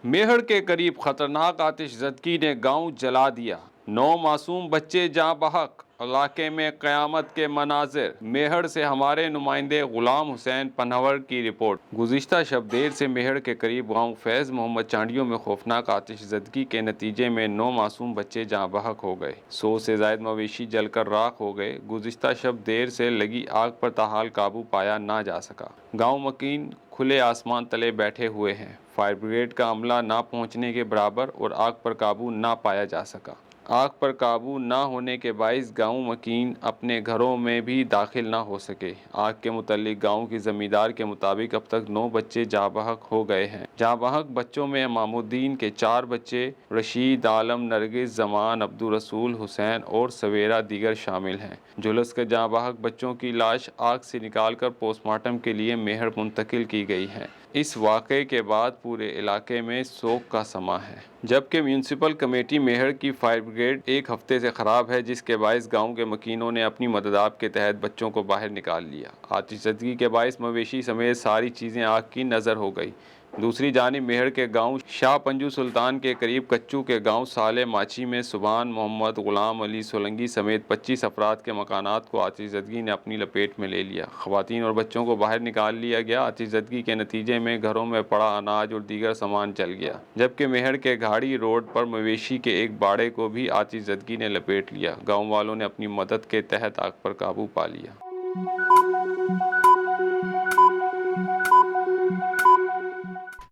میہر کے قریب خطرناک آتش زدگی نے گاؤں جلا دیا، 9 معصوم بچے جاں بحق، علاقے میں قیامت کے مناظر۔ میہر سے ہمارے نمائندے غلام حسین پنہور کی رپورٹ۔ گزشتہ شب دیر سے میہر کے قریب گاؤں فیض محمد چانڈیوں میں خوفناک آتش زدگی کے نتیجے میں 9 معصوم بچے جاں بحق ہو گئے، 100 سے زائد مویشی جل کر راکھ ہو گئے۔ گزشتہ شب دیر سے لگی آگ پر تاحال قابو پایا نہ جا سکا۔ گاؤں مکین کھلے آسمان تلے بیٹھے ہوئے ہیں، فائر بریگیڈ کا عملہ نہ پہنچنے کے برابر اور آگ پر قابو نہ پایا جا سکا۔ آگ پر قابو نہ ہونے کے باعث گاؤں مکین اپنے گھروں میں بھی داخل نہ ہو سکے۔ آگ کے متعلق گاؤں کی زمیندار کے مطابق اب تک 9 بچے جاں بحق ہو گئے ہیں۔ جاں بحق بچوں میں امام الدین کے 4 بچے رشید، عالم، نرگس، زمان، عبدالرسول، حسین اور سویرہ دیگر شامل ہیں۔ جھلس کر جاں بحق بچوں کی لاش آگ سے نکال کر پوسٹ مارٹم کے لیے میہر منتقل کی گئی ہے۔ اس واقعے کے بعد پورے علاقے میں سوگ کا سماں ہے، جبکہ میونسپل کمیٹی میہر کی فائر بریگیڈ 1 ہفتے سے خراب ہے، جس کے باعث گاؤں کے مکینوں نے اپنی مدداب کے تحت بچوں کو باہر نکال لیا۔ آتش زدگی کے باعث مویشی سمیت ساری چیزیں آگ کی نذر ہو گئی۔ دوسری جانب میہر کے گاؤں شاہ پنجو سلطان کے قریب کچو کے گاؤں صالح ماچھی میں سبحان محمد، غلام علی سولنگی سمیت 25 افراد کے مکانات کو آتش زدگی نے اپنی لپیٹ میں لے لیا۔ خواتین اور بچوں کو باہر نکال لیا گیا۔ آتش زدگی کے نتیجے میں گھروں میں پڑا اناج اور دیگر سامان جل گیا، جبکہ میہر کے گھاڑی روڈ پر مویشی کے ایک باڑے کو بھی آتش زدگی نے لپیٹ لیا۔ گاؤں والوں نے اپنی مدد کے تحت آگ پر قابو پا لیا۔